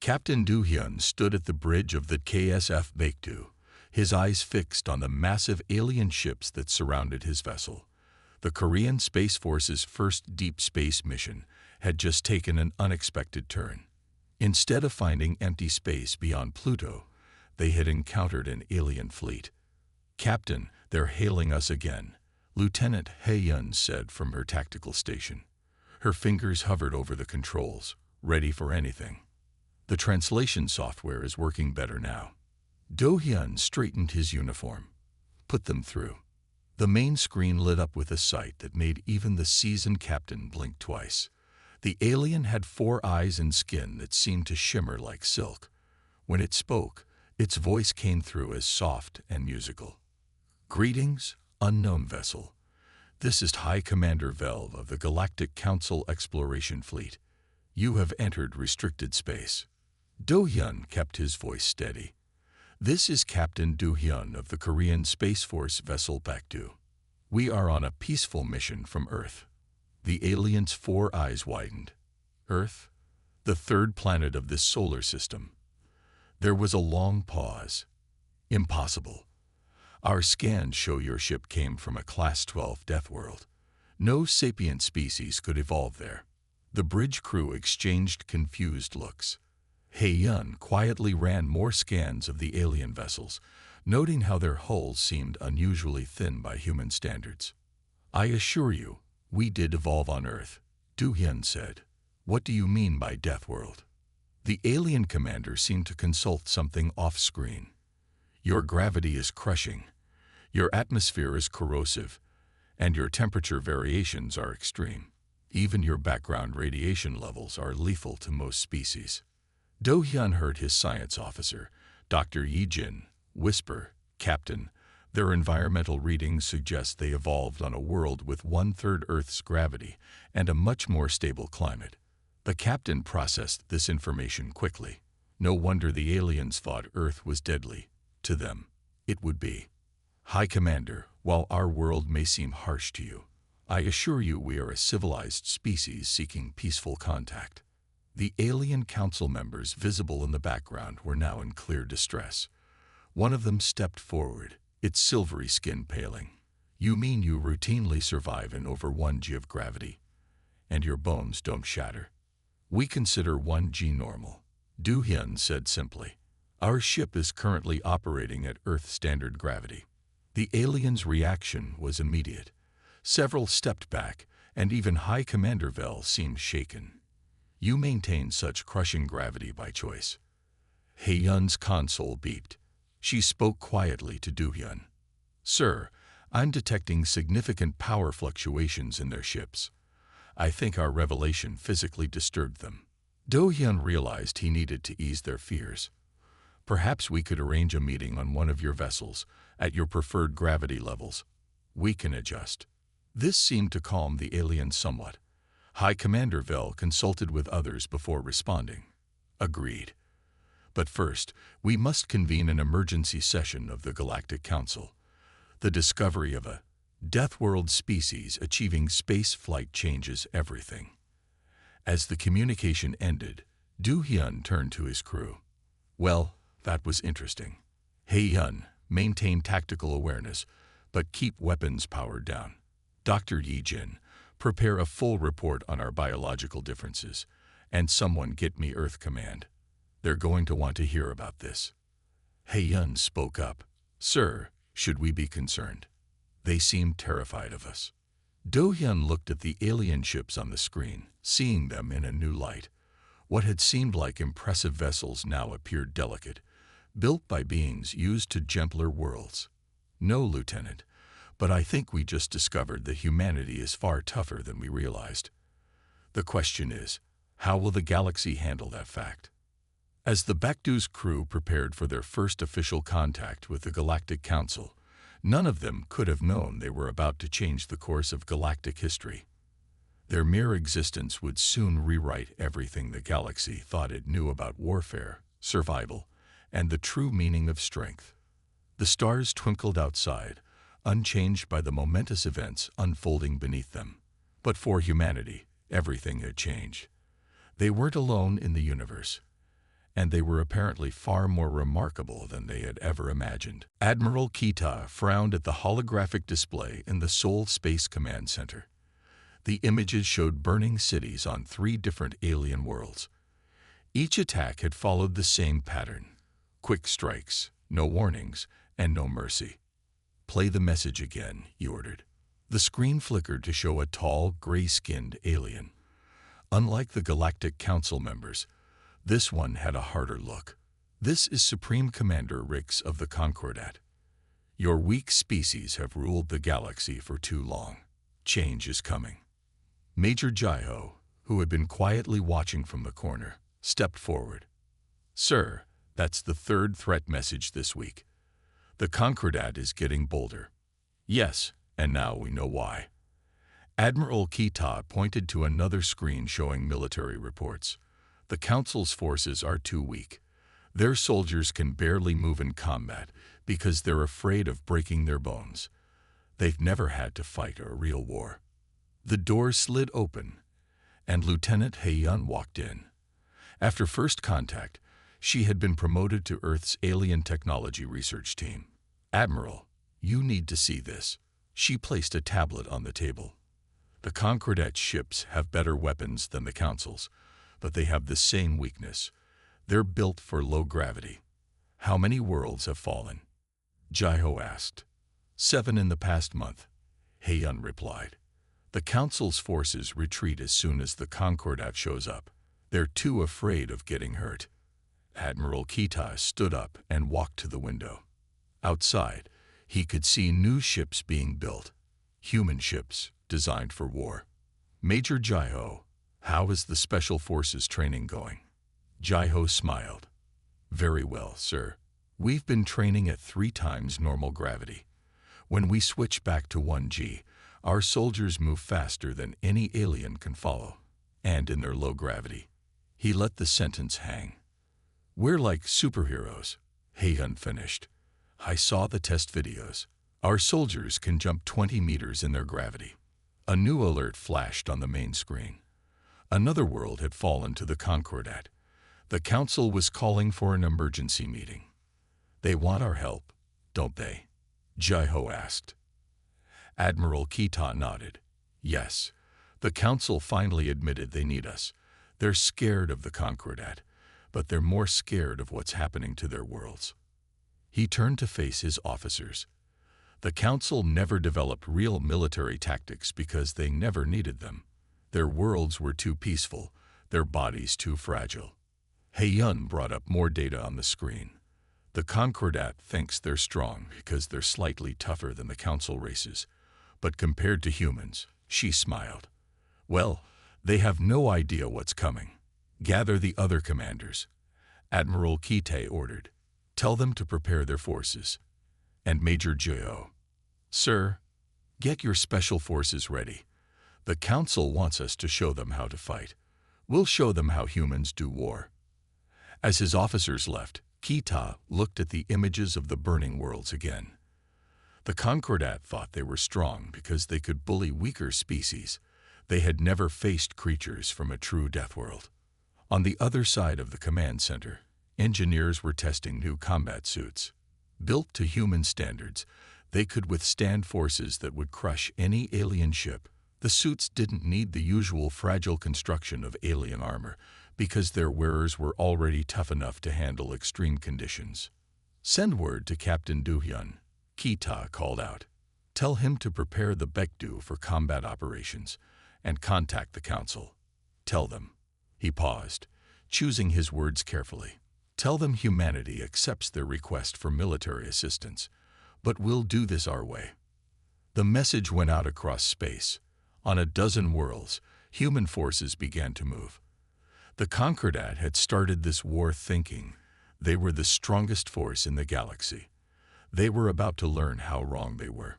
Captain Do-hyun stood at the bridge of the KSF Baekdu, his eyes fixed on the massive alien ships that surrounded his vessel. The Korean Space Force's first deep space mission had just taken an unexpected turn. Instead of finding empty space beyond Pluto, they had encountered an alien fleet. "Captain, they're hailing us again," Lieutenant Hae-yun said from her tactical station. Her fingers hovered over the controls, ready for anything. "The translation software is working better now." Do-hyun straightened his uniform. "Put them through." The main screen lit up with a sight that made even the seasoned captain blink twice. The alien had 4 eyes and skin that seemed to shimmer like silk. When it spoke, its voice came through as soft and musical. "Greetings, unknown vessel. This is High Commander Velv of the Galactic Council Exploration Fleet. You have entered restricted space." Do-hyun kept his voice steady. "This is Captain Do-hyun of the Korean Space Force vessel Baekdu. We are on a peaceful mission from Earth." The alien's 4 eyes widened. "Earth? The 3rd planet of this solar system." There was a long pause. "Impossible. Our scans show your ship came from a Class 12 Deathworld. No sapient species could evolve there." The bridge crew exchanged confused looks. Hae-yun quietly ran more scans of the alien vessels, noting how their hulls seemed unusually thin by human standards. "I assure you, we did evolve on Earth," Do-hyun said. "What do you mean by Deathworld?" The alien commander seemed to consult something off-screen. "Your gravity is crushing, your atmosphere is corrosive, and your temperature variations are extreme. Even your background radiation levels are lethal to most species." Do-hyun heard his science officer, Dr. Yi-jin, whisper, "Captain, their environmental readings suggest they evolved on a world with 1/3 Earth's gravity and a much more stable climate." The captain processed this information quickly. No wonder the aliens thought Earth was deadly. To them, it would be. "High Commander, while our world may seem harsh to you, I assure you we are a civilized species seeking peaceful contact." The alien council members visible in the background were now in clear distress. One of them stepped forward, its silvery skin paling. "You mean you routinely survive in over 1 g of gravity, and your bones don't shatter?" "We consider 1 g normal," Do-hyun said simply. "Our ship is currently operating at Earth standard gravity." The alien's reaction was immediate. Several stepped back, and even High Commander Vel seemed shaken. "You maintain such crushing gravity by choice." Hae-yun's console beeped. She spoke quietly to Do-hyun. "Sir, I'm detecting significant power fluctuations in their ships. I think our revelation physically disturbed them." Do-hyun realized he needed to ease their fears. "Perhaps we could arrange a meeting on one of your vessels, at your preferred gravity levels. We can adjust." This seemed to calm the aliens somewhat. High Commander Vel consulted with others before responding. "Agreed. But first, we must convene an emergency session of the Galactic Council. The discovery of a Deathworld species achieving space flight changes everything." As the communication ended, Do-hyun turned to his crew. "Well, that was interesting. Hae-yun, maintain tactical awareness, but keep weapons powered down. Dr. Yi-jin, prepare a full report on our biological differences, and someone get me Earth Command. They're going to want to hear about this." Hae-yun spoke up. "Sir, should we be concerned? They seem terrified of us." Do-hyun looked at the alien ships on the screen, seeing them in a new light. What had seemed like impressive vessels now appeared delicate, built by beings used to gentler worlds. "No, Lieutenant, but I think we just discovered that humanity is far tougher than we realized. The question is, how will the galaxy handle that fact?" As the Baekdu's crew prepared for their first official contact with the Galactic Council, none of them could have known they were about to change the course of galactic history. Their mere existence would soon rewrite everything the galaxy thought it knew about warfare, survival, and the true meaning of strength. The stars twinkled outside, unchanged by the momentous events unfolding beneath them. But for humanity, everything had changed. They weren't alone in the universe. and they were apparently far more remarkable than they had ever imagined. Admiral Kita frowned at the holographic display in the Seoul Space Command Center. The images showed burning cities on 3 different alien worlds. Each attack had followed the same pattern: quick strikes, no warnings, and no mercy. "Play the message again," he ordered. The screen flickered to show a tall, gray-skinned alien. Unlike the Galactic Council members, this one had a harder look. "This is Supreme Commander Rix of the Concordat. Your weak species have ruled the galaxy for too long. Change is coming." Major Jaiho, who had been quietly watching from the corner, stepped forward. "Sir, that's the 3rd threat message this week. The Concordat is getting bolder." "Yes, and now we know why." Admiral Kita pointed to another screen showing military reports. "The Council's forces are too weak. Their soldiers can barely move in combat because they're afraid of breaking their bones. They've never had to fight a real war." The door slid open, and Lieutenant Haeyun walked in. After first contact, she had been promoted to Earth's Alien Technology Research Team. "Admiral, you need to see this." She placed a tablet on the table. "The Concordat ships have better weapons than the Council's, but they have the same weakness. They're built for low gravity." "How many worlds have fallen?" Jaiho asked. 7 in the past month," Haeyun replied. "The Council's forces retreat as soon as the Concordat shows up. They're too afraid of getting hurt." Admiral Kita stood up and walked to the window. Outside, he could see new ships being built, human ships designed for war. "Major Jaiho, how is the Special Forces training going?" Jaiho smiled. "Very well, sir. We've been training at 3 times normal gravity. When we switch back to 1G, our soldiers move faster than any alien can follow, and in their low gravity." He let the sentence hang. "We're like superheroes," Haeyun finished. "I saw the test videos. Our soldiers can jump 20 meters in their gravity." A new alert flashed on the main screen. Another world had fallen to the Concordat. The Council was calling for an emergency meeting. "They want our help, don't they?" Jaiho asked. Admiral Kita nodded. "Yes, the Council finally admitted they need us. They're scared of the Concordat, but they're more scared of what's happening to their worlds." He turned to face his officers. "The Council never developed real military tactics because they never needed them. Their worlds were too peaceful, their bodies too fragile." Haeyun brought up more data on the screen. "The Concordat thinks they're strong because they're slightly tougher than the Council races, but compared to humans," she smiled, "well, they have no idea what's coming. Gather the other commanders," Admiral Kite ordered. "Tell them to prepare their forces." And Major Jaiho, "Sir, get your special forces ready. The Council wants us to show them how to fight. We'll show them how humans do war." As his officers left, Kita looked at the images of the burning worlds again. The Concordat thought they were strong because they could bully weaker species. They had never faced creatures from a true Deathworld. On the other side of the command center, engineers were testing new combat suits. Built to human standards, they could withstand forces that would crush any alien ship. The suits didn't need the usual fragile construction of alien armor because their wearers were already tough enough to handle extreme conditions. "Send word to Captain Do-hyun," Kita called out. "Tell him to prepare the Baekdu for combat operations and contact the Council. Tell them." He paused, choosing his words carefully. "Tell them humanity accepts their request for military assistance, but we'll do this our way." The message went out across space. On a dozen worlds, human forces began to move. The Concordat had started this war thinking they were the strongest force in the galaxy. They were about to learn how wrong they were.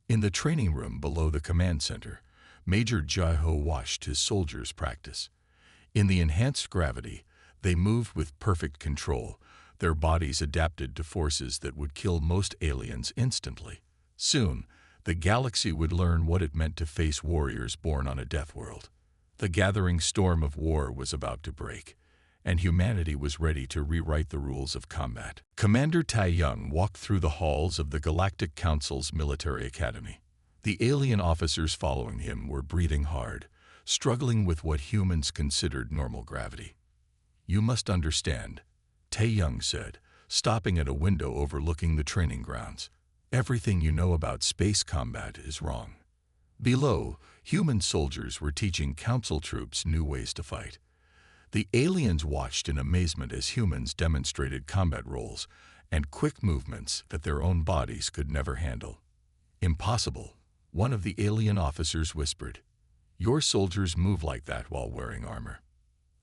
In the training room below the command center, Major Jaiho watched his soldiers practice. In the enhanced gravity, they moved with perfect control, their bodies adapted to forces that would kill most aliens instantly. Soon, the galaxy would learn what it meant to face warriors born on a death world. The gathering storm of war was about to break, and humanity was ready to rewrite the rules of combat. Commander Tai Young walked through the halls of the Galactic Council's military academy. The alien officers following him were breathing hard, struggling with what humans considered normal gravity. "You must understand," Tai Young said, stopping at a window overlooking the training grounds. "Everything you know about space combat is wrong." Below, human soldiers were teaching Council troops new ways to fight. The aliens watched in amazement as humans demonstrated combat roles and quick movements that their own bodies could never handle. "Impossible," one of the alien officers whispered. "Your soldiers move like that while wearing armor."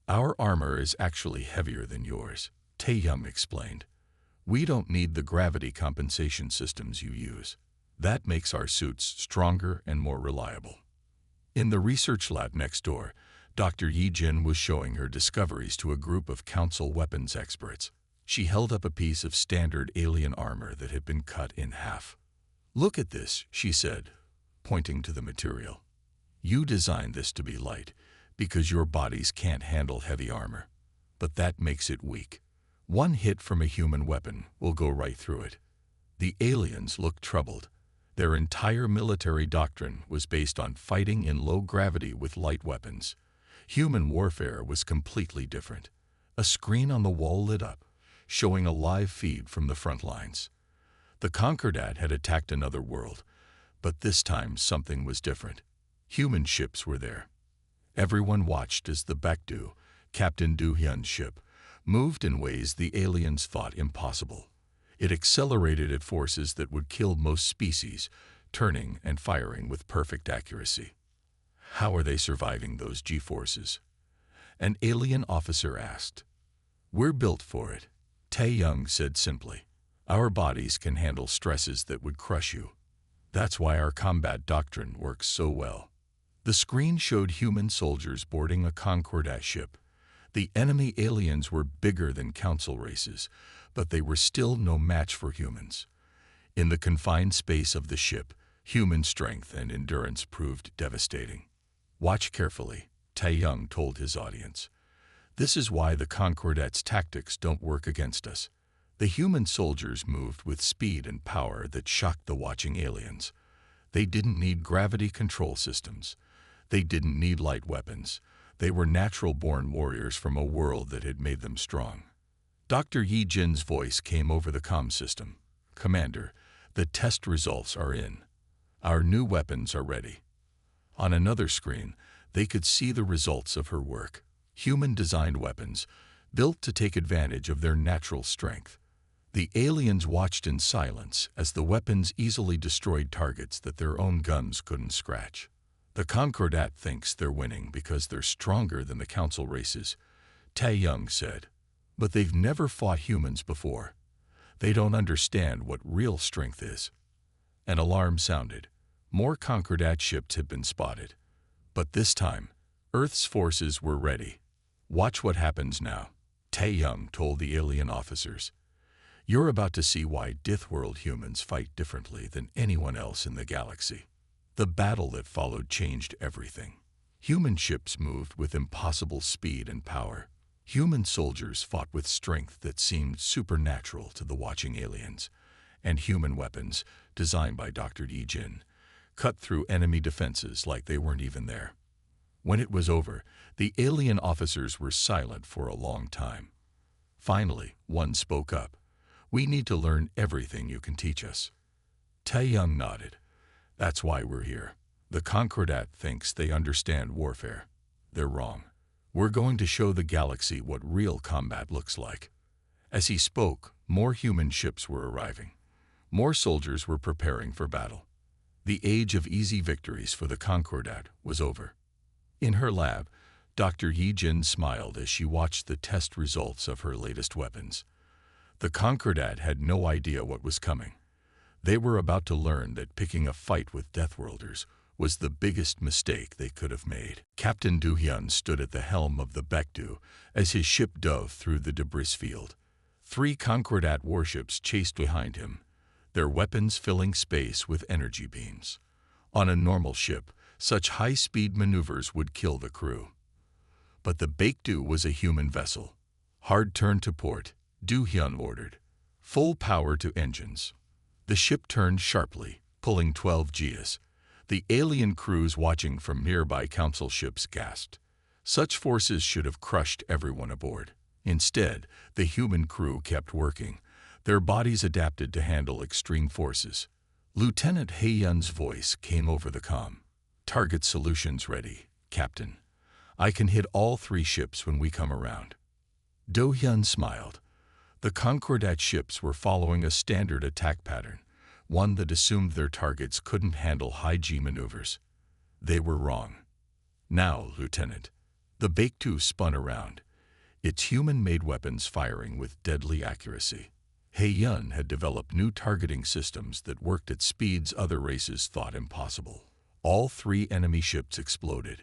"Our armor is actually heavier than yours," Tai Young explained. "We don't need the gravity compensation systems you use. That makes our suits stronger and more reliable." In the research lab next door, Dr. Yi Jin was showing her discoveries to a group of Council weapons experts. She held up a piece of standard alien armor that had been cut in half. "Look at this," she said, pointing to the material. "You designed this to be light because your bodies can't handle heavy armor. But that makes it weak. One hit from a human weapon will go right through it." The aliens looked troubled. Their entire military doctrine was based on fighting in low gravity with light weapons. Human warfare was completely different. A screen on the wall lit up, showing a live feed from the front lines. The Concordat had attacked another world, but this time something was different. Human ships were there. Everyone watched as the Baekdu, Captain Du Hyun's ship, moved in ways the aliens thought impossible. It accelerated at forces that would kill most species, turning and firing with perfect accuracy. "How are they surviving those G-forces?" an alien officer asked. "We're built for it," Tai Young said simply. "Our bodies can handle stresses that would crush you. That's why our combat doctrine works so well." The screen showed human soldiers boarding a Concordat ship. The enemy aliens were bigger than Council races, but they were still no match for humans. In the confined space of the ship, human strength and endurance proved devastating. "Watch carefully," Tai Young told his audience. "This is why the Concordat's tactics don't work against us." The human soldiers moved with speed and power that shocked the watching aliens. They didn't need gravity control systems. They didn't need light weapons. They were natural-born warriors from a world that had made them strong. Dr. Yi Jin's voice came over the comm system. "Commander, the test results are in. Our new weapons are ready." On another screen, they could see the results of her work. Human-designed weapons, built to take advantage of their natural strength. The aliens watched in silence as the weapons easily destroyed targets that their own guns couldn't scratch. "The Concordat thinks they're winning because they're stronger than the Council races," Tai Young said. "But they've never fought humans before. They don't understand what real strength is." An alarm sounded. More Concordat ships had been spotted. But this time, Earth's forces were ready. "Watch what happens now," Tai Young told the alien officers. "You're about to see why Deathworld humans fight differently than anyone else in the galaxy." The battle that followed changed everything. Human ships moved with impossible speed and power. Human soldiers fought with strength that seemed supernatural to the watching aliens. And human weapons, designed by Dr. Yi Jin, cut through enemy defenses like they weren't even there. When it was over, the alien officers were silent for a long time. Finally, one spoke up. "We need to learn everything you can teach us." Tai Young nodded. "That's why we're here. The Concordat thinks they understand warfare. They're wrong. We're going to show the galaxy what real combat looks like." As he spoke, more human ships were arriving. More soldiers were preparing for battle. The age of easy victories for the Concordat was over. In her lab, Dr. Yi Jin smiled as she watched the test results of her latest weapons. The Concordat had no idea what was coming. They were about to learn that picking a fight with Deathworlders was the biggest mistake they could have made. Captain Du Hyun stood at the helm of the Baekdu as his ship dove through the debris field. 3 Concordat warships chased behind him, their weapons filling space with energy beams. On a normal ship, such high-speed maneuvers would kill the crew. But the Baekdu was a human vessel. Hard turn to port, Du-hyun ordered. Full power to engines. The ship turned sharply, pulling 12 Gs. The alien crews watching from nearby council ships gasped. Such forces should have crushed everyone aboard. Instead, the human crew kept working. Their bodies adapted to handle extreme forces. Lieutenant Hae-yun's voice came over the comm. Target solutions ready, Captain. I can hit all 3 ships when we come around. Do-hyun smiled. The Concordat ships were following a standard attack pattern, one that assumed their targets couldn't handle high-G maneuvers. They were wrong. Now, Lieutenant. The Baekdu spun around, its human-made weapons firing with deadly accuracy. Hae-yun had developed new targeting systems that worked at speeds other races thought impossible. All 3 enemy ships exploded.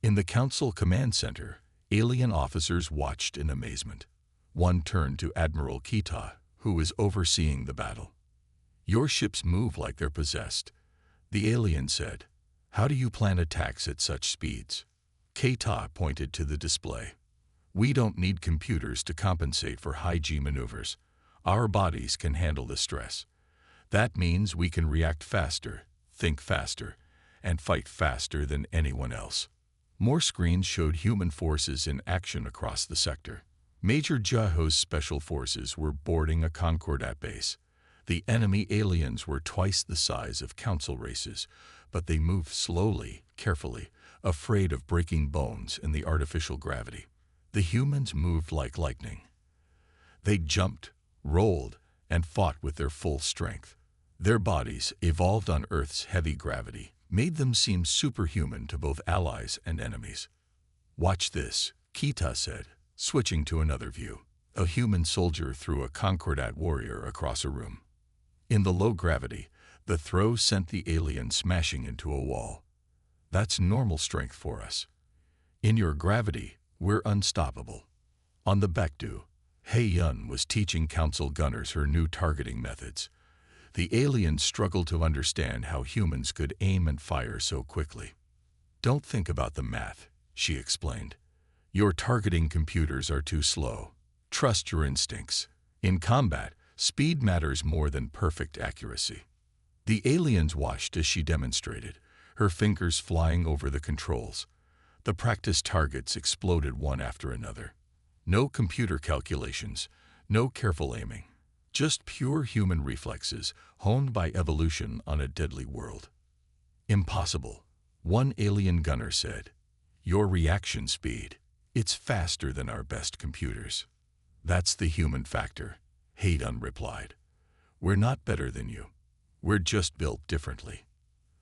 In the Council Command Center, alien officers watched in amazement. One turned to Admiral Kita, who was overseeing the battle. Your ships move like they're possessed, the alien said. How do you plan attacks at such speeds? Kita pointed to the display. We don't need computers to compensate for high-G maneuvers. Our bodies can handle the stress. That means we can react faster, think faster, and fight faster than anyone else. More screens showed human forces in action across the sector. Major Jaho's special forces were boarding a Concordat base. The enemy aliens were twice the size of council races, but they moved slowly, carefully, afraid of breaking bones in the artificial gravity. The humans moved like lightning. They jumped, rolled, and fought with their full strength. Their bodies, evolved on Earth's heavy gravity, made them seem superhuman to both allies and enemies. Watch this, Kita said, switching to another view. A human soldier threw a Concordat warrior across a room. In the low gravity, the throw sent the alien smashing into a wall. That's normal strength for us. In your gravity, we're unstoppable. On the Baekdu, Hae-yun was teaching council gunners her new targeting methods. The aliens struggled to understand how humans could aim and fire so quickly. Don't think about the math, she explained. Your targeting computers are too slow. Trust your instincts. In combat, speed matters more than perfect accuracy. The aliens watched as she demonstrated, her fingers flying over the controls. The practice targets exploded one after another. No computer calculations, no careful aiming. Just pure human reflexes, honed by evolution on a deadly world. Impossible, one alien gunner said. Your reaction speed, it's faster than our best computers. That's the human factor, Hae-yun replied. We're not better than you. We're just built differently.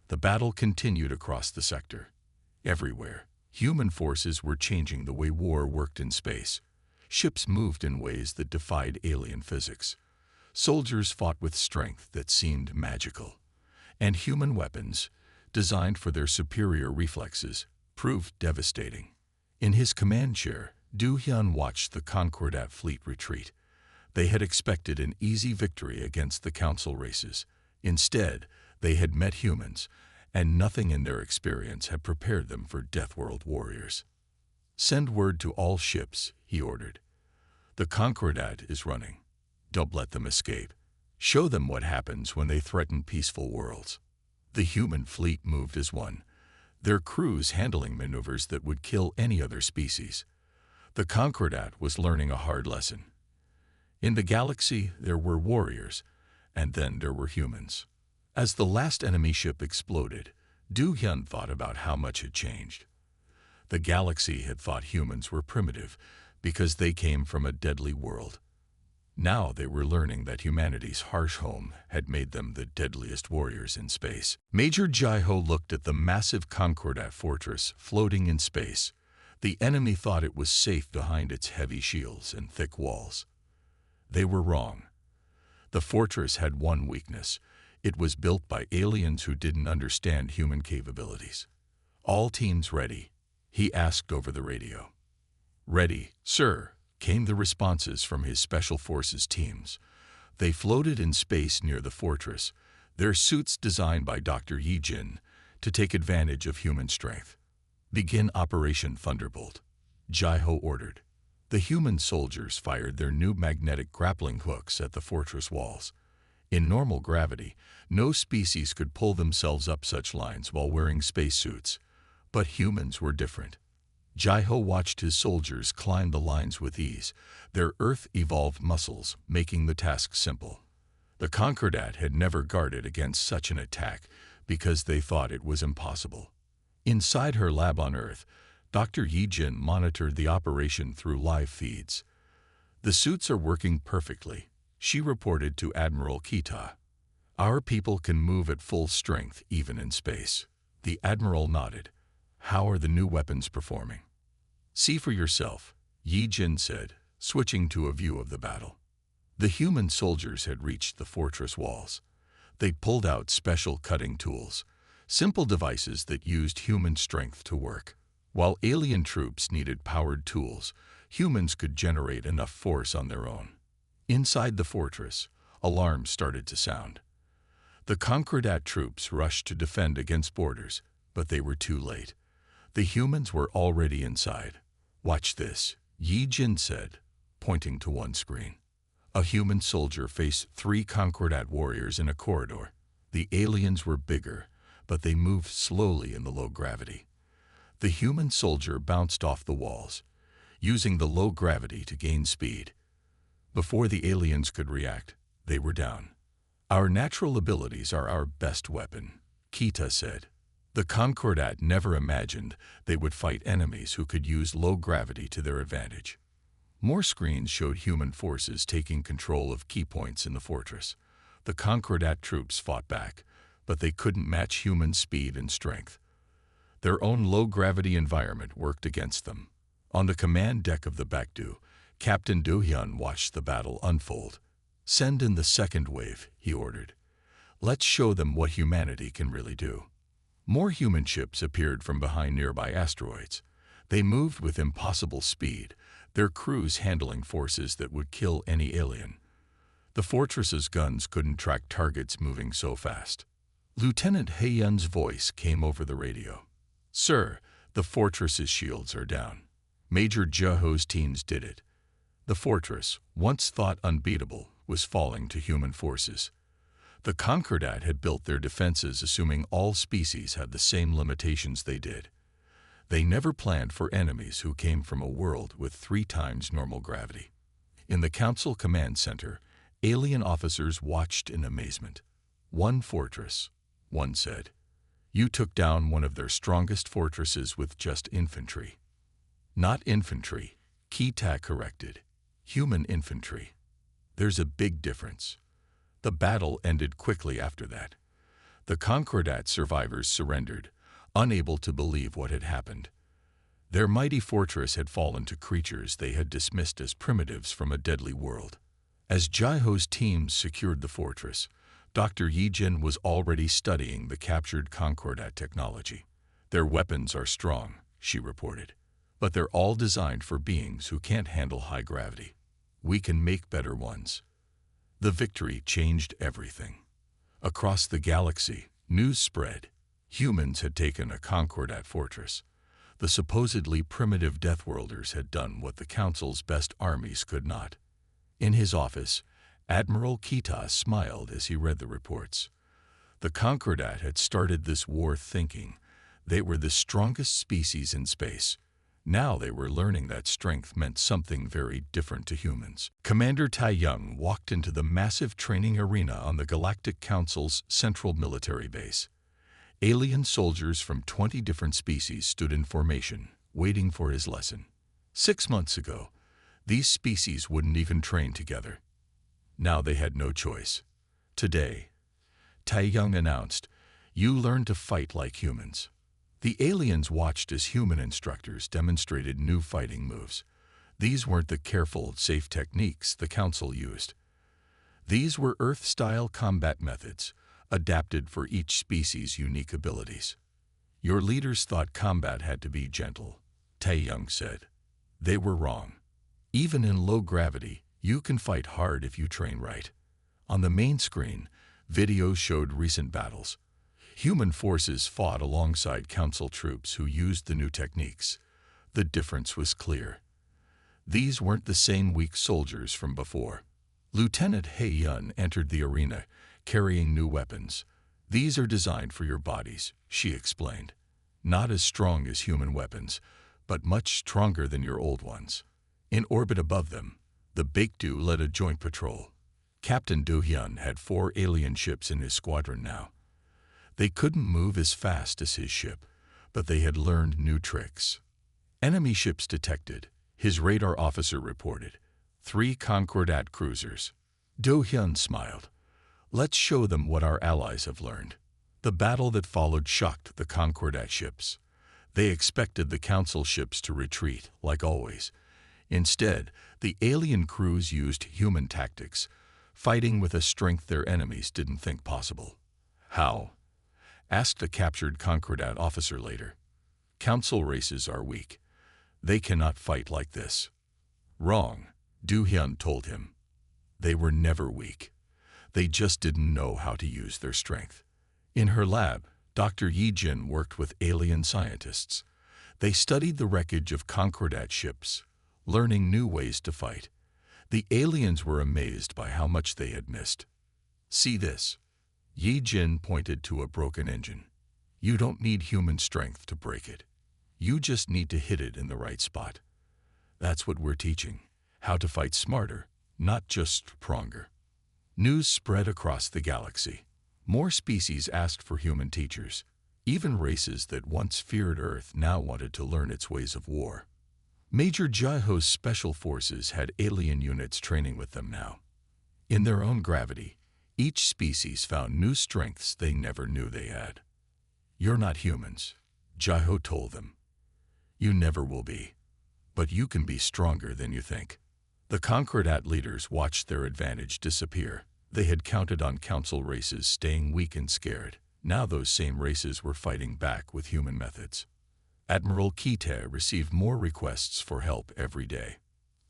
The battle continued across the sector. Everywhere, human forces were changing the way war worked in space. Ships moved in ways that defied alien physics. Soldiers fought with strength that seemed magical. And human weapons, designed for their superior reflexes, proved devastating. In his command chair, Do-hyun watched the Concordat fleet retreat. They had expected an easy victory against the council races. Instead, they had met humans, and nothing in their experience had prepared them for Deathworld warriors. Send word to all ships, he ordered. The Concordat is running. Don't let them escape. Show them what happens when they threaten peaceful worlds. The human fleet moved as one, their crews handling maneuvers that would kill any other species. The Concordat was learning a hard lesson. In the galaxy, there were warriors, and then there were humans. As the last enemy ship exploded, Do-hyun thought about how much had changed. The galaxy had thought humans were primitive because they came from a deadly world. Now they were learning that humanity's harsh home had made them the deadliest warriors in space. Major Jaiho looked at the massive Concordat fortress floating in space. The enemy thought it was safe behind its heavy shields and thick walls. They were wrong. The fortress had one weakness. It was built by aliens who didn't understand human capabilities. All teams ready, he asked over the radio. Ready, sir, came the responses from his special forces teams. They floated in space near the fortress, their suits designed by Dr. Yi-jin to take advantage of human strength. Begin Operation Thunderbolt, Jaiho ordered. The human soldiers fired their new magnetic grappling hooks at the fortress walls. In normal gravity, no species could pull themselves up such lines while wearing spacesuits. But humans were different. Jai-Ho watched his soldiers climb the lines with ease, their Earth-evolved muscles making the task simple. The Concordat had never guarded against such an attack because they thought it was impossible. Inside her lab on Earth, Dr. Yi-Jin monitored the operation through live feeds. "The suits are working perfectly," she reported to Admiral Kita. "Our people can move at full strength even in space." The Admiral nodded. "How are the new weapons performing?" "See for yourself," Yi-Jin said, switching to a view of the battle. The human soldiers had reached the fortress walls. They pulled out special cutting tools, simple devices that used human strength to work. While alien troops needed powered tools, humans could generate enough force on their own. Inside the fortress, alarms started to sound. The Concordat troops rushed to defend against boarders, but they were too late. The humans were already inside. "Watch this," Yi-Jin said, pointing to one screen. A human soldier faced 3 Concordat warriors in a corridor. The aliens were bigger, but they moved slowly in the low gravity. The human soldier bounced off the walls, using the low gravity to gain speed. Before the aliens could react, they were down. "Our natural abilities are our best weapon," Kita said. The Concordat never imagined they would fight enemies who could use low gravity to their advantage. More screens showed human forces taking control of key points in the fortress. The Concordat troops fought back, but they couldn't match human speed and strength. Their own low-gravity environment worked against them. On the command deck of the Baekdu, Captain Do-hyun watched the battle unfold. "Send in the second wave," he ordered. "Let's show them what humanity can really do." More human ships appeared from behind nearby asteroids. They moved with impossible speed, their crews handling forces that would kill any alien. The fortress's guns couldn't track targets moving so fast. Lieutenant Hae-yun's voice came over the radio. "Sir, the fortress's shields are down." Major Jai-Ho's teams did it. The fortress, once thought unbeatable, was falling to human forces. The Concordat had built their defenses assuming all species had the same limitations they did. They never planned for enemies who came from a world with 3 times normal gravity. In the Council Command Center, alien officers watched in amazement. "One fortress," one said. "You took down one of their strongest fortresses with just infantry." "Not infantry," Kita corrected. "Human infantry. There's a big difference." The battle ended quickly after that. The Concordat survivors surrendered, unable to believe what had happened. Their mighty fortress had fallen to creatures they had dismissed as primitives from a deadly world. As Jai-Ho's teams secured the fortress, Dr. Yi-Jin was already studying the captured Concordat technology. "Their weapons are strong," she reported, "but they're all designed for beings who can't handle high gravity. We can make better ones." The victory changed everything. Across the galaxy, news spread. Humans had taken a Concordat fortress. The supposedly primitive Deathworlders had done what the Council's best armies could not. In his office, Admiral Kita smiled as he read the reports. The Concordat had started this war thinking they were the strongest species in space. Now they were learning that strength meant something very different to humans. Commander Tae-young walked into the massive training arena on the Galactic Council's central military base. Alien soldiers from 20 different species stood in formation, waiting for his lesson. 6 months ago, these species wouldn't even train together. Now they had no choice. "Today," Tae-young announced, "you learn to fight like humans." The aliens watched as human instructors demonstrated new fighting moves. These weren't the careful, safe techniques the Council used. These were Earth-style combat methods, adapted for each species' unique abilities. "Your leaders thought combat had to be gentle," Tae-young said. "They were wrong. Even in low gravity, you can fight hard if you train right." On the main screen, videos showed recent battles. Human forces fought alongside Council troops who used the new techniques. The difference was clear. These weren't the same weak soldiers from before. Lieutenant He-yun entered the arena, carrying new weapons. These are designed for your bodies, she explained. Not as strong as human weapons, but much stronger than your old ones. In orbit above them, the Baekdu led a joint patrol. Captain Do-hyun had 4 alien ships in his squadron now. They couldn't move as fast as his ship, but they had learned new tricks. Enemy ships detected, his radar officer reported. 3 Concordat cruisers. Do-hyun smiled. Let's show them what our allies have learned. The battle that followed shocked the Concordat ships. They expected the Council ships to retreat, like always. Instead, the alien crews used human tactics, fighting with a strength their enemies didn't think possible. How? Asked a captured Concordat officer later. Council races are weak. They cannot fight like this. Wrong, Do-hyun told him. They were never weak. They just didn't know how to use their strength. In her lab, Dr. Yi-jin worked with alien scientists. They studied the wreckage of Concordat ships, learning new ways to fight. The aliens were amazed by how much they had missed. See this. Yi-jin pointed to a broken engine. You don't need human strength to break it. You just need to hit it in the right spot. That's what we're teaching. How to fight smarter, not just stronger. News spread across the galaxy. More species asked for human teachers. Even races that once feared Earth now wanted to learn its ways of war. Major Jaeho's special forces had alien units training with them now. In their own gravity, each species found new strengths they never knew they had. You're not humans, Jaeho told them. You never will be. But you can be stronger than you think. The Concordat leaders watched their advantage disappear. They had counted on Council races staying weak and scared. Now those same races were fighting back with human methods. Admiral Kite received more requests for help every day.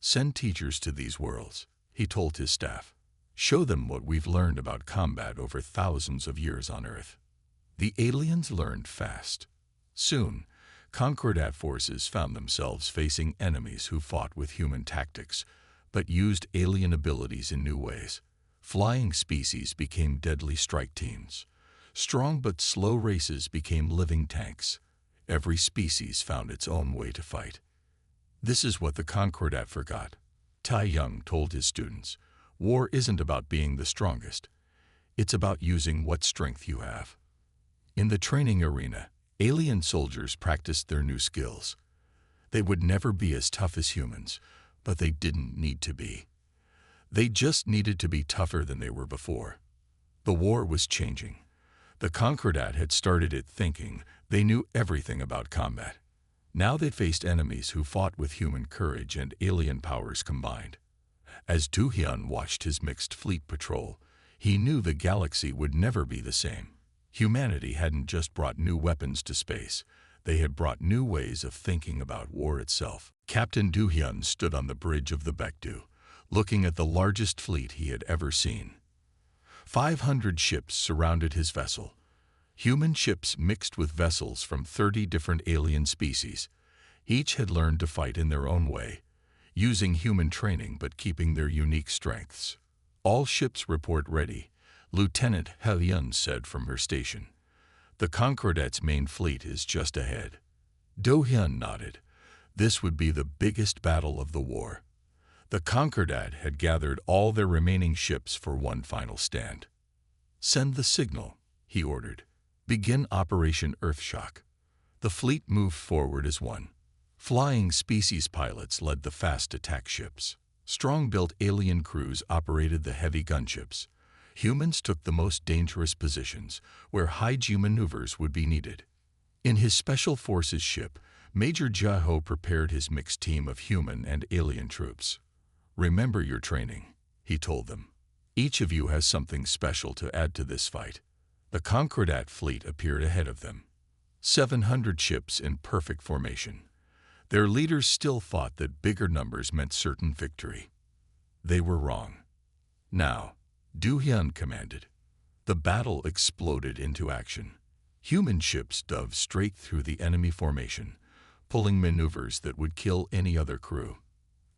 Send teachers to these worlds, he told his staff. Show them what we've learned about combat over thousands of years on Earth. The aliens learned fast. Soon, Concordat forces found themselves facing enemies who fought with human tactics, but used alien abilities in new ways. Flying species became deadly strike teams. Strong but slow races became living tanks. Every species found its own way to fight. This is what the Concordat forgot. Tai Young told his students, war isn't about being the strongest. It's about using what strength you have. In the training arena, alien soldiers practiced their new skills. They would never be as tough as humans, but they didn't need to be. They just needed to be tougher than they were before. The war was changing. The Concordat had started it thinking they knew everything about combat. Now they faced enemies who fought with human courage and alien powers combined. As Do-hyun watched his mixed fleet patrol, he knew the galaxy would never be the same. Humanity hadn't just brought new weapons to space. They had brought new ways of thinking about war itself. Captain Do-hyun stood on the bridge of the Baekdu, looking at the largest fleet he had ever seen. 500 ships surrounded his vessel. Human ships mixed with vessels from 30 different alien species. Each had learned to fight in their own way, using human training but keeping their unique strengths. All ships report ready, Lieutenant He-yun said from her station. The Concordat's main fleet is just ahead. Do-hyun nodded. This would be the biggest battle of the war. The Concordat had gathered all their remaining ships for one final stand. Send the signal, he ordered. Begin Operation Earthshock. The fleet moved forward as one. Flying species pilots led the fast attack ships. Strong-built alien crews operated the heavy gunships. Humans took the most dangerous positions, where high-G maneuvers would be needed. In his Special Forces ship, Major Jaeho prepared his mixed team of human and alien troops. Remember your training, he told them. Each of you has something special to add to this fight. The Concordat fleet appeared ahead of them. 700 ships in perfect formation. Their leaders still thought that bigger numbers meant certain victory. They were wrong. Now, Do-hyun commanded. The battle exploded into action. Human ships dove straight through the enemy formation, pulling maneuvers that would kill any other crew.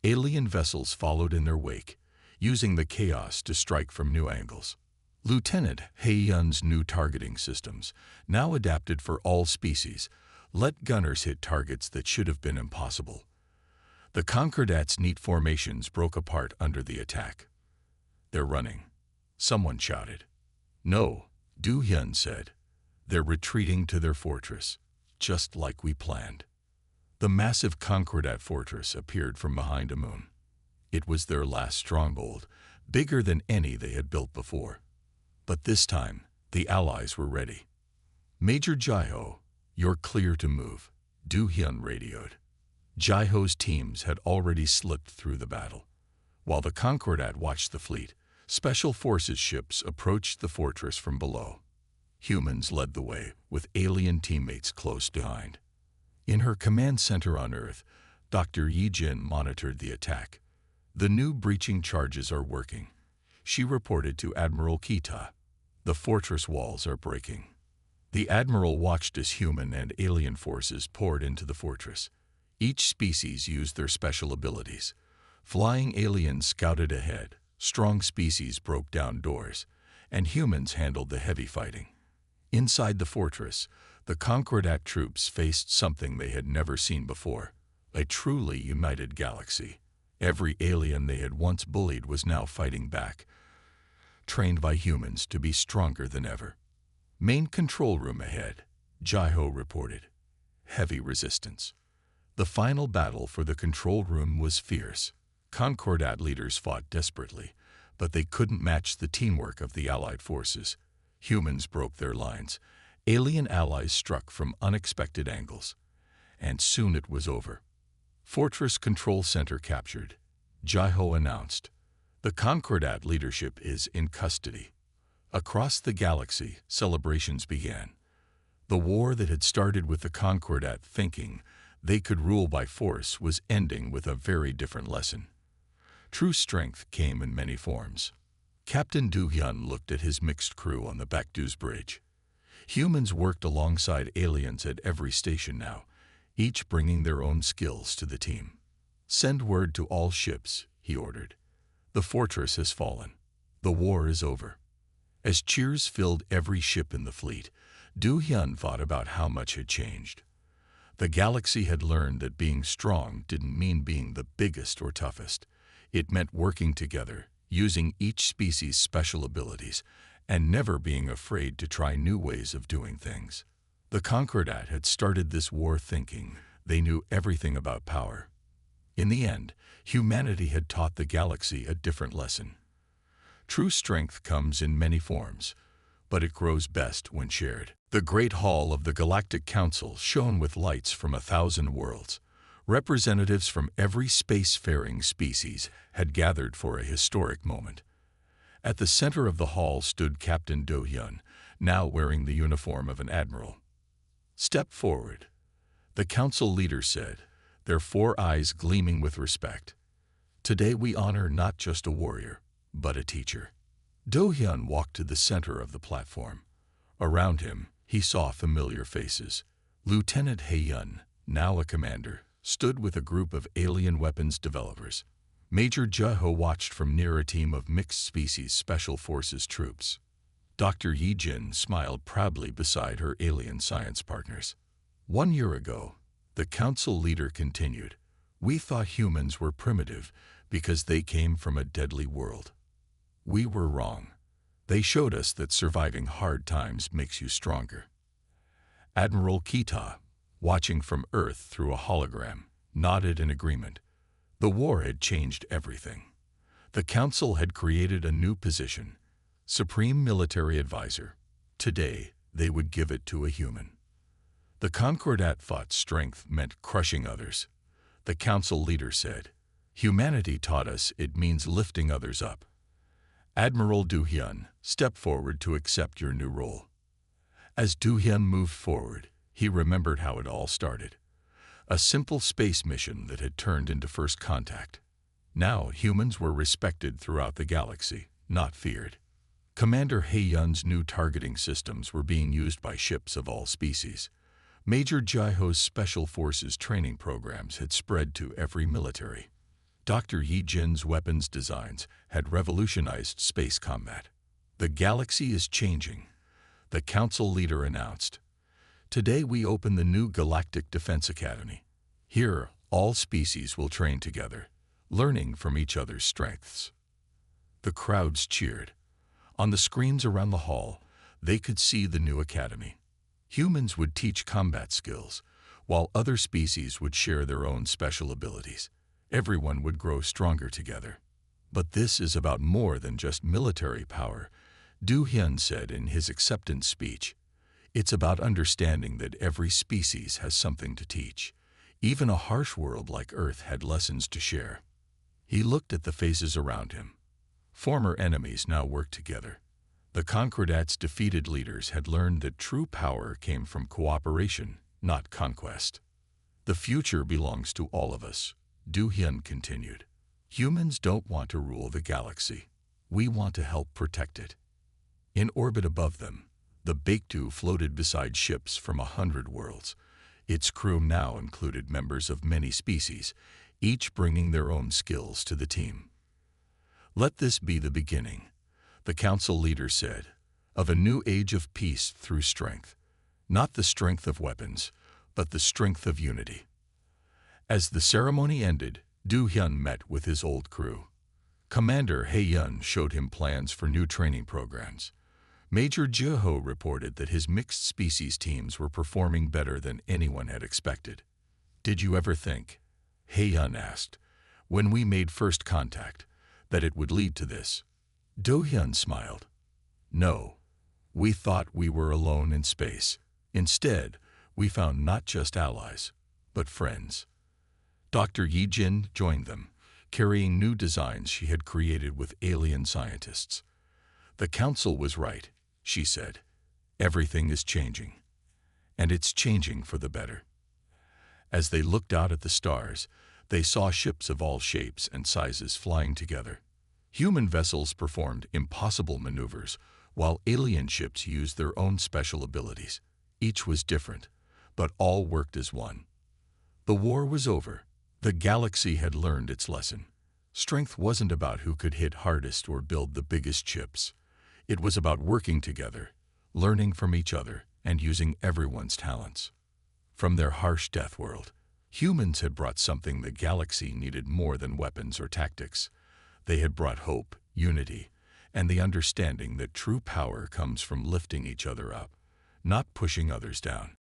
Alien vessels followed in their wake, using the chaos to strike from new angles. Lieutenant He-yun's new targeting systems, now adapted for all species, let gunners hit targets that should have been impossible. The Concordat's neat formations broke apart under the attack. "They're running," someone shouted. "No," Do-hyun said. "They're retreating to their fortress, just like we planned." The massive Concordat fortress appeared from behind a moon. It was their last stronghold, bigger than any they had built before. But this time, the Allies were ready. "Major Jaiho, you're clear to move," Do-hyun radioed. Jaiho's teams had already slipped through the battle. While the Concordat watched the fleet, Special Forces ships approached the fortress from below. Humans led the way, with alien teammates close behind. In her command center on Earth, Dr. Yi-jin monitored the attack. "The new breaching charges are working," she reported to Admiral Kita. "The fortress walls are breaking." The Admiral watched as human and alien forces poured into the fortress. Each species used their special abilities. Flying aliens scouted ahead, strong species broke down doors, and humans handled the heavy fighting. Inside the fortress, the Concordat troops faced something they had never seen before: a truly united galaxy. Every alien they had once bullied was now fighting back, trained by humans to be stronger than ever. "Main control room ahead," Jaiho reported. Heavy resistance. The final battle for the control room was fierce. Concordat leaders fought desperately, but they couldn't match the teamwork of the Allied forces. Humans broke their lines. Alien allies struck from unexpected angles. And soon it was over. "Fortress Control Center captured," Jaiho announced. "The Concordat leadership is in custody." Across the galaxy, celebrations began. The war that had started with the Concordat thinking they could rule by force was ending with a very different lesson. True strength came in many forms. Captain Do-hyun looked at his mixed crew on the Baekdu's bridge. Humans worked alongside aliens at every station now, each bringing their own skills to the team. "Send word to all ships," he ordered. "The fortress has fallen. The war is over." As cheers filled every ship in the fleet, Do-hyun thought about how much had changed. The galaxy had learned that being strong didn't mean being the biggest or toughest. It meant working together, using each species' special abilities, and never being afraid to try new ways of doing things. The Concordat had started this war thinking they knew everything about power. In the end, humanity had taught the galaxy a different lesson. True strength comes in many forms, but it grows best when shared. The Great Hall of the Galactic Council shone with lights from 1,000 worlds. Representatives from every spacefaring species had gathered for a historic moment. At the center of the hall stood Captain Do-hyun, now wearing the uniform of an admiral. "Step forward," the council leader said, their four eyes gleaming with respect. "Today we honor not just a warrior, but a teacher." Do-hyun walked to the center of the platform. Around him, he saw familiar faces. Lieutenant He-yun, now a commander, stood with a group of alien weapons developers. Major Jaiho watched from near a team of mixed-species Special Forces troops. Dr. Yi-jin smiled proudly beside her alien science partners. 1 year ago, the council leader continued, "We thought humans were primitive because they came from a deadly world. We were wrong. They showed us that surviving hard times makes you stronger." Admiral Kita, watching from Earth through a hologram, nodded in agreement. The war had changed everything. The Council had created a new position, Supreme Military Advisor. Today, they would give it to a human. The Concordat thought strength meant crushing others. The Council leader said, "Humanity taught us it means lifting others up." Admiral Do-hyun, step forward to accept your new role. As Do-hyun moved forward, he remembered how it all started. A simple space mission that had turned into first contact. Now humans were respected throughout the galaxy, not feared. Commander He-yun's new targeting systems were being used by ships of all species. Major Jaiho's Special Forces training programs had spread to every military. Dr. Yi Jin's weapons designs had revolutionized space combat. The galaxy is changing, the council leader announced. Today we open the new Galactic Defense Academy. Here, all species will train together, learning from each other's strengths. The crowds cheered. On the screens around the hall, they could see the new academy. Humans would teach combat skills, while other species would share their own special abilities. Everyone would grow stronger together. But this is about more than just military power, Du Hyun said in his acceptance speech. It's about understanding that every species has something to teach. Even a harsh world like Earth had lessons to share. He looked at the faces around him. Former enemies now worked together. The Concordats' defeated leaders had learned that true power came from cooperation, not conquest. The future belongs to all of us, Du Hyun continued. Humans don't want to rule the galaxy. We want to help protect it. In orbit above them, the Baekdu floated beside ships from 100 worlds. Its crew now included members of many species, each bringing their own skills to the team. Let this be the beginning, the council leader said, of a new age of peace through strength. Not the strength of weapons, but the strength of unity. As the ceremony ended, Du Hyun met with his old crew. Commander Hae-yun showed him plans for new training programs. Major Je-ho reported that his mixed species teams were performing better than anyone had expected. Did you ever think, Hae-yun asked, when we made first contact, that it would lead to this? Do Hyun smiled. No, we thought we were alone in space. Instead, we found not just allies, but friends. Dr. Yi Jin joined them, carrying new designs she had created with alien scientists. The council was right, she said. Everything is changing. And it's changing for the better. As they looked out at the stars, they saw ships of all shapes and sizes flying together. Human vessels performed impossible maneuvers, while alien ships used their own special abilities. Each was different, but all worked as one. The war was over. The galaxy had learned its lesson. Strength wasn't about who could hit hardest or build the biggest ships. It was about working together, learning from each other, and using everyone's talents. From their harsh death world, humans had brought something the galaxy needed more than weapons or tactics. They had brought hope, unity, and the understanding that true power comes from lifting each other up, not pushing others down.